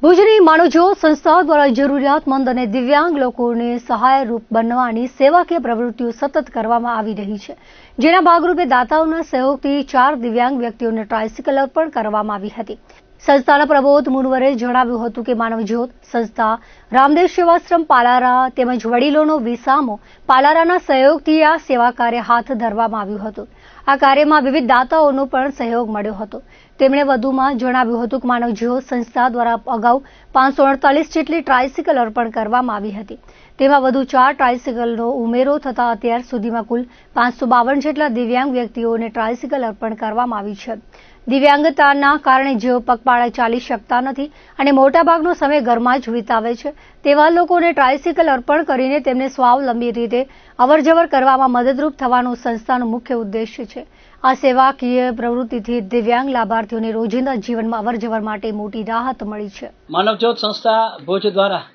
ભુજની માનવજ્યોત સંસ્થા દ્વારા જરૂરિયાતમંદ અને દિવ્યાંગ લોકોને સહાયરૂપ બનવાની સેવાકીય પ્રવૃત્તિઓ સતત કરવામાં આવી રહી છે, જેના ભાગરૂપે દાતાઓના સહયોગથી 4 દિવ્યાંગ વ્યક્તિઓને ટ્રાયસિકલ અર્પણ કરવામાં આવી હતી। સંસ્થાના પ્રબોધ મુનવરે જણાવ્યું હતું કે માનવજ્યોત સંસ્થા, રામદેવ સેવાશ્રમ પાલારા તેમજ વડીલોનો વિસામો પાલારાના સહયોગથી આ સેવા કાર્ય હાથ ધરવામાં આવ્યું હતું। આ કાર્યમાં વિવિધ દાતાઓનો પણ સહયોગ મળ્યો હતો। તેમણે વધુમાં જણાવ્યું હતું કે માનવજ્યોત સંસ્થા દ્વારા અગાઉ 548 જેટલી ટ્રાયસિકલ અર્પણ કરવામાં આવી હતી। તેમાં વધુ 4 ટ્રાયસિકલનો ઉમેરો થતાં અત્યાર સુધીમાં કુલ 552 જેટલા દિવ્યાંગ વ્યક્તિઓને ટ્રાયસિકલ અર્પણ કરવામાં આવી છે। દિવ્યાંગતાના કારણે જેઓ પગપાળા ચાલી શકતા નથી અને મોટાભાગનો સમય ઘરમાં જ વિતાવે છે, તેવા લોકોને ટ્રાયસિકલ અર્પણ કરીને તેમને સ્વાવલંબી રીતે અવરજવર કરવામાં મદદરૂપ થવાનો સંસ્થાનો મુખ્ય ઉદ્દેશ્ય છે। આ સેવાકીય પ્રવૃત્તિથી દિવ્યાંગ લાભાર્થીઓને રોજિંદા જીવનમાં અવરજવર માટે મોટી રાહત મળી છે। માનવજ્યોત સંસ્થા ભુજ દ્વારા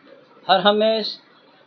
હર હંમેશ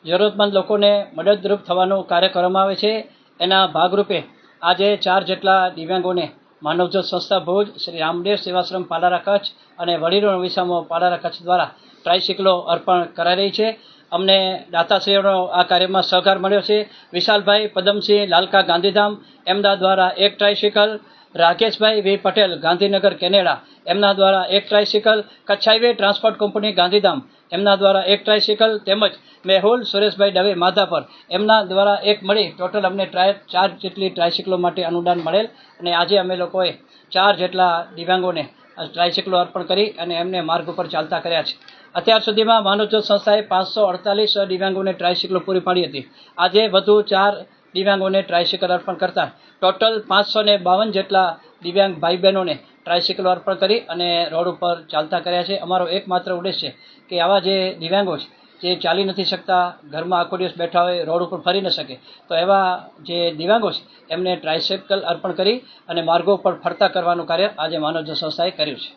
જરૂરતમંદ લોકોને મદદરૂપ થવાનું કાર્ય કરવામાં આવે છે। એના ભાગરૂપે આજે 4 જેટલા દિવ્યાંગોને માનવજ્યોત સંસ્થા ભુજ, શ્રી રામદેવ સેવાશ્રમ પાલારા કચ્છ અને વડીલોનો વિસામો પાલારા કચ્છ દ્વારા ટ્રાયસિકલો અર્પણ કરાઈ રહી છે। અમને દાતાશ્રીઓનો આ કાર્યમાં સહકાર મળ્યો છે। વિશાલભાઈ પદમસિંહ લાલકા ગાંધીધામ એમના દ્વારા 1 ટ્રાયસિકલ, રાકેશભાઈ વી પટેલ ગાંધીનગર કેનેડા એમના દ્વારા 1 tricycle, Kutch highway transport company Gandhidham એમના દ્વારા 1 ટ્રાયસિકલ તેમજ મેહુલ સુરેશભાઈ દવે માધાપર એમના દ્વારા 1 મળી ટોટલ અમને 4 જેટલી ટ્રાયસિકલો માટે અનુદાન મળેલ અને આજે અમે લોકોએ 4 જેટલા દિવ્યાંગોને ટ્રાયસિકલો અર્પણ કરી અને એમને માર્ગ ઉપર ચાલતા કર્યા છે। અત્યાર સુધીમાં માનવજ્યોત સંસ્થાએ 548 દિવ્યાંગોને ટ્રાયસિકલો પૂરી પાડી હતી। આજે વધુ 4 દિવ્યાંગોને ટ્રાયસિકલ અર્પણ કરતા ટોટલ 552 જેટલા દિવ્યાંગ ભાઈ બહેનોને ટ્રાયસિકલો અર્પણ કરી અને રોડ ઉપર ચાલતા કર્યા છે। અમારો એકમાત્ર ઉદ્દેશ્ય છે કે આવા જે દિવ્યાંગો છે, જે ચાલી નથી શકતા, ઘરમાં આખો દિવસ બેઠા હોય, રોડ ઉપર ફરી ન શકે, તો એવા જે દિવ્યાંગો છે એમને ટ્રાયસિકલ અર્પણ કરી અને માર્ગો પર ફરતા કરવાનું કાર્ય આજે માનવજ્યોત સંસ્થાએ કર્યું છે।